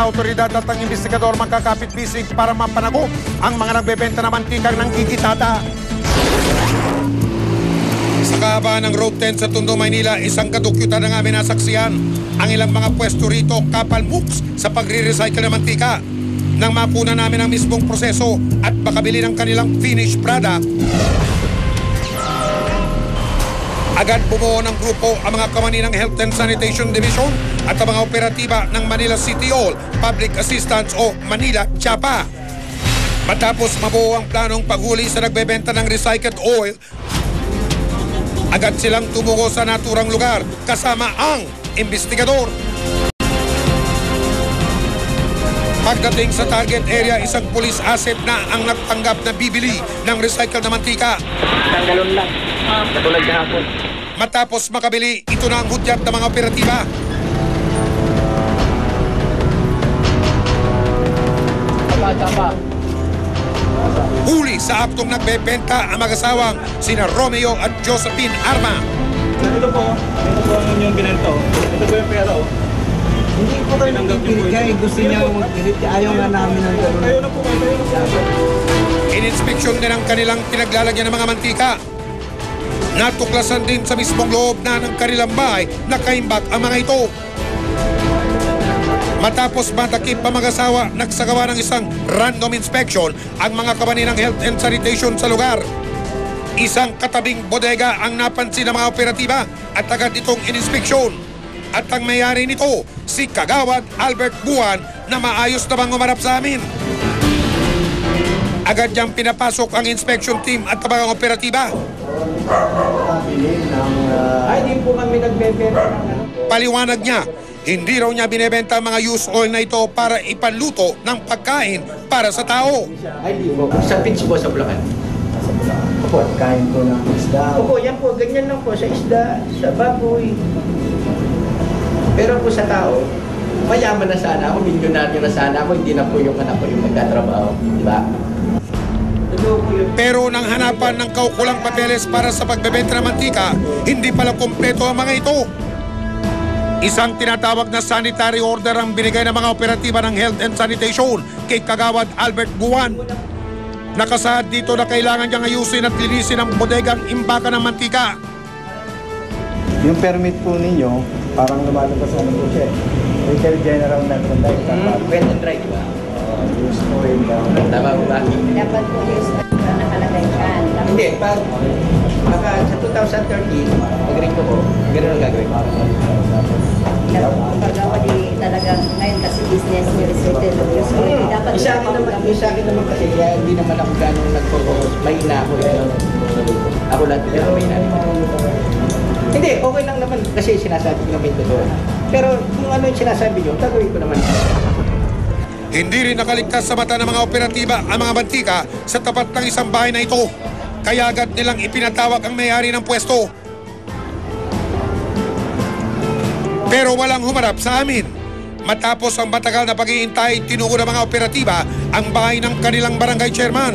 otoridad at ang investigador magkakapit-bisig para mapanagot ang mga nagbebenta ng mantikang ng kikitata. Sa kahabaan ng Road 10 sa Tondo, Maynila, isang kadukyutan na nga minasaksihan ang ilang mga pwesto rito kapalmuks sa pagre-recycle ng mantika. Nang mapuna namin ang mismong proseso at makabili ng kanilang finished product, agad bumuo ng grupo ang mga kamani ng Health and Sanitation Division at ang mga operatiba ng Manila City Hall Public Assistance o Manila CHAPA. Matapos mabuo ang planong paghuli sa nagbebenta ng recycled oil, agad silang tumungo sa naturang lugar kasama ang investigador. Pagdating sa target area, isang police asset na ang nagtanggap na bibili ng recycled na mantika. Isang galon lang, katulad kahapon. Matapos makabili, ito na ang hudyat ng mga operatiba. Huli sa aktong nagbebenta ang mag-asawang sina Romeo at Josephine Arma. Ito po ang inyong binento. Ito po yung pera. Hindi po kayo nagpipilit kaya gusto niya magpilit. Ayaw nga namin ng gano'n. Kayo na po. In-inspeksyon din ang kanilang pinaglalagyan ng mga mantika. Natuklasan din sa mismong loob na ng kanilang bahay na kaimbak ang mga ito. Matapos matakip ang mag-asawa, nagsagawa ng isang random inspection ang mga kamani ng Health and Sanitation sa lugar. Isang katabing bodega ang napansin ng mga operatiba at agad itong in-inspeksyon. At ang mayari nito, si Kagawad Albert Buwan na maayos namang umarap sa amin. Agad niyang pinapasok ang inspection team at ang mga operatiba. Ay, di po kami nagbebenta. Paliwanag niya, hindi raw niya binebenta ang mga used oil na ito para ipanluto ng pagkain para sa tao. Ay, di po. Sa pitch po sa Bulacan. Opo, kain po ng isda. Opo, yan po. Ganyan lang po sa isda, sa baboy. Pero po sa tao, mayaman na sana ako, milyonaryo na sana ako, hindi na po yung anak ko yung magtatrabaho. Di ba? Pero nang hanapan ng kaukulang papeles para sa pagbebenta ng mantika, hindi pala kompleto ang mga ito. Isang tinatawag na sanitary order ang binigay ng mga operatiba ng Health and Sanitation kay Kagawad Albert Buwan. Nakasaad dito na kailangan niyang ayusin at linisin ang bodegang imbaka ng mantika. Yung permit po ninyo, parang lumalabas ano po siya. Retail General Merchandise. Wet and dry, di ba? Use po rin daw. Tama po ba? Dapat po yung nakalagay ka. Hindi, pag sa 2013, mag-ring ko po, gano'n ang gagawin ko. Paggawa di talagang ngayon kasi business ni Retail. So, dapat Sa akin naman kasi, kaya hindi naman ako gano'ng nagpo-focus. Mahina ako yun. Ako lahat, pero mahina rin. Hindi, okay lang naman kasi sinasabi ko naman ito doon. Pero kung ano yung sinasabi nyo, gagawin ko naman. Hindi rin nakaligtas sa mata ng mga operatiba ang mga mantika sa tapat ng isang bahay na ito. Kaya agad nilang ipinatawag ang may-ari ng pwesto. Pero walang humarap sa amin. Matapos ang matagal na pag-iintay, tinugo ng mga operatiba ang bahay ng kanilang barangay chairman.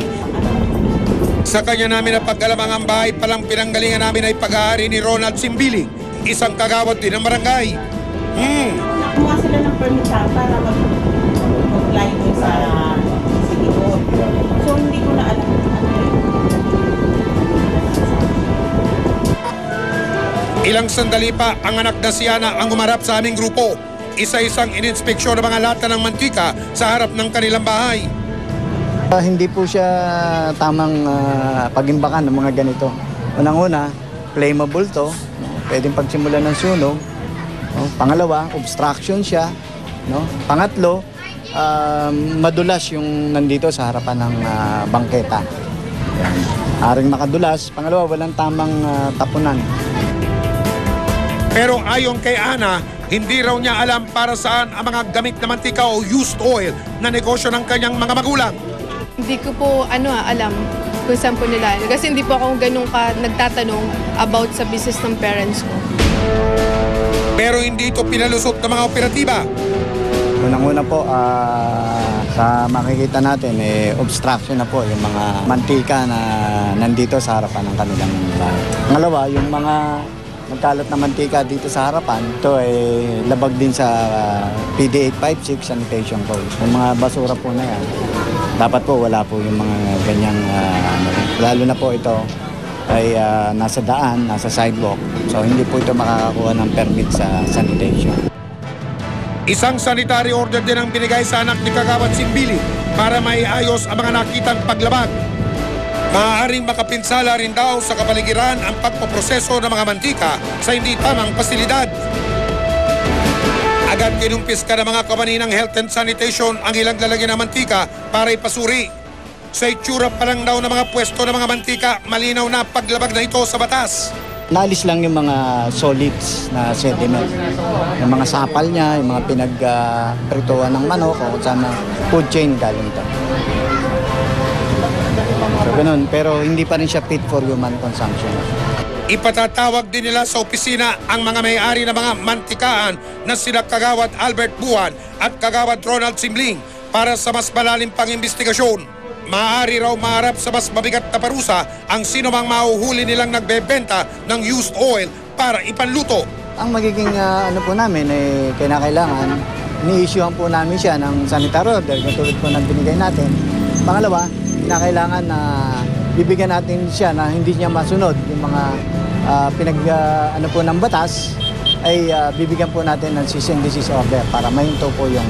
Sa kanya namin na pag-alamang ang bahay palang pinanggalingan namin ay pag-aari ni Ronald Simbiling, isang kagawad din ng barangay. Kumuha sila ng permit para mag-apply doon sa City Hall. So, hindi ko na alam Ilang sandali pa ang anak na si Ana ang umarap sa aming grupo. Isa-isang ininspeksyon ng mga lata ng mantika sa harap ng kanilang bahay. Hindi po siya tamang pag-imbakan ng mga ganito. Unang-una, flammable to. Pwedeng pagsimulan ng sunog. Pangalawa, obstruction siya. Pangatlo, madulas yung nandito sa harapan ng bangketa. Yan. Aring makadulas. Pangalawa, walang tamang tapunan. Pero ayon kay Ana, hindi raw niya alam para saan ang mga gamit na mantika o used oil na negosyo ng kanyang mga magulang. Hindi ko po alam kung saan po nila. Kasi hindi po ako ganun ka nagtatanong about sa business ng parents ko. Pero hindi ito pinalusot ng mga operatiba. Unang-una po, sa makikita natin, obstruction na po yung mga mantika na nandito sa harapan ng kanilang bahay. Pangalawa, yung mga nagkalat na mantika dito sa harapan. Ito ay labag din sa PD 856 Sanitation Code. Yung mga basura po na yan, dapat po wala po yung mga ganyang, lalo na po ito ay nasa daan, nasa sidewalk. So hindi po ito makakakuha ng permit sa sanitation. Isang sanitary order din ang binigay sa anak ni Kagawad Simbili para maiayos ang mga nakitang paglabag. Maaaring makapinsala rin daw sa kapaligiran ang pagpoproseso ng mga mantika sa hindi tamang pasilidad. Agad kinumpis ka ng mga kamani ng Health and Sanitation ang ilang lalagyan ng mantika para ipasuri. Sa itsura pa lang daw ng mga pwesto ng mga mantika, malinaw na paglabag na ito sa batas. Naalis lang yung mga solids na sediment. Yung mga sapal niya, yung mga pinagprituan ng manok o sana food chain galing ito. So ganun, pero hindi pa rin siya fit for human consumption. Ipatatawag din nila sa opisina ang mga may-ari ng mga mantikaan na sila Kagawad Albert Buwan at Kagawad Ronald Simbling para sa mas malalim pang investigasyon. Maaari raw maharap sa mas mabigat na parusa ang sino mang mahuhuli nilang nagbebenta ng used oil para ipanluto. Ang magiging ano po namin ay kinakailangan, ni-issuehan po namin siya ng sanitary order katulad po ng binigay natin. Pangalawa, kinakailangan na bibigyan natin siya na hindi niya masunod yung mga ano po ng batas ay bibigyan po natin ng cease and desist order para mahinto po yung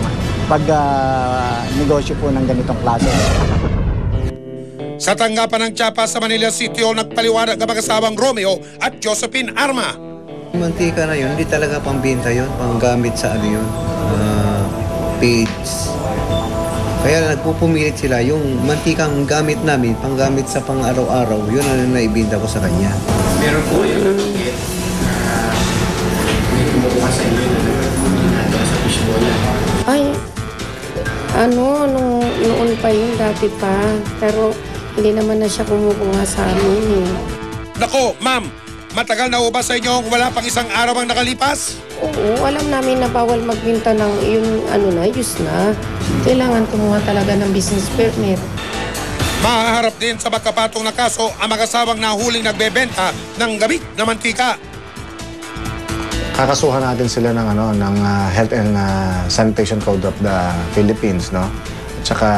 pag-negosyo po ng ganitong klase. Sa tanggapan ng Chiapa sa Manila City Hall, nagpaliwanag ang mag-asawang Romeo at Josephine Arma. Mantika na yun, hindi talaga pambinta yun, panggamit sa ano yun, page. Kaya nagpupumilit sila, yung mantikang gamit namin, panggamit sa pang-araw-araw, yun ang naibinta ko sa kanya. Meron po yung may kumukuha sa inyo sa fishbowl. Ay, noon pa yun, dati pa. Pero hindi naman na siya kumukuha sa amin. Nako, ma'am, matagal na ba sa inyo wala pang isang araw ang nakalipas? Oo, alam namin na bawal magbinta ng yung use na. Kailangan kumuha talaga ng business permit. Mahaharap din sa magkapatong na kaso ang mag-asawang nahuling nagbebenta ng gamit na mantika. Kakasuhan natin sila ng Health and Sanitation Code of the Philippines, no? At saka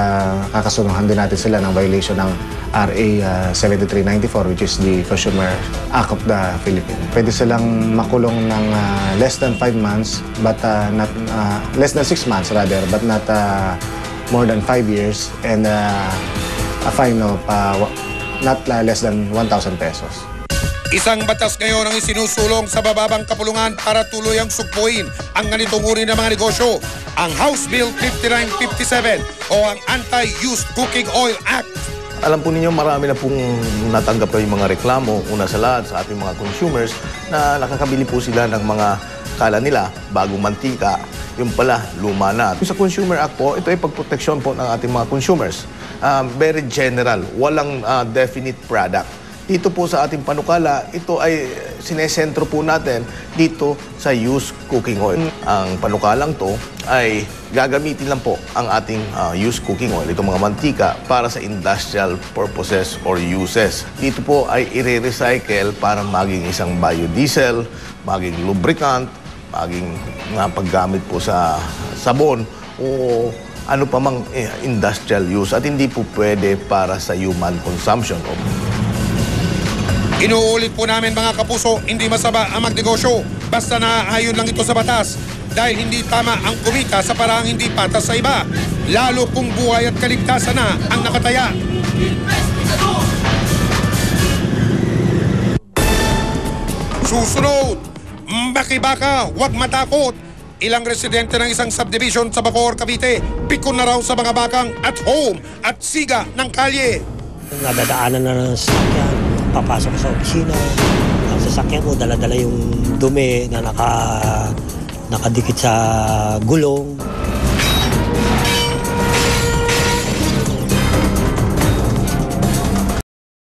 kakasunuhan din natin sila ng violation ng RA 7394, which is the Consumer Act of the Philippines. Pwede silang makulong ng less than 5 months, but less than 6 months rather, but not more than 5 years, and a fine of not less than 1,000 pesos. Isang batas ngayon ang isinusulong sa bababang kapulungan para tuluyang sugpuin ang ganitong uri ng mga negosyo. Ang House Bill 5957 o ang Anti-Used Cooking Oil Act. Alam po ninyo, marami na pong natanggap yung mga reklamo, una sa lahat sa ating mga consumers, na nakakabili po sila ng mga kala nila bagong mantika, yung pala luma na. Sa Consumer Act po, ito ay pagproteksyon po ng ating mga consumers. Very general, walang definite product. Dito po sa ating panukala, ito ay sinesentro po natin dito sa used cooking oil. Ang panukalang to ay gagamitin lang po ang ating used cooking oil, itong mga mantika, para sa industrial purposes or uses. Dito po ay i-recycle para maging isang biodiesel, maging lubricant, maging paggamit po sa sabon o ano pa mang industrial use, at hindi po pwede para sa human consumption. Inuulit po namin mga kapuso, hindi masama ang magnegosyo basta naaayon lang ito sa batas dahil hindi tama ang kumita sa paraang hindi patas sa iba, lalo kung buhay at kaligtasan na ang nakataya. Susunod, Baki-Baka, huwag matakot. Ilang residente ng isang subdivision sa Bacoor, Cavite, pikon na raw sa mga bakang at home at siga ng kalye. Nadadaanan na ng sasakyan, papasok sa opisina. Ang sasakyan ko, dala-dala yung dumi na nakadikit sa gulong.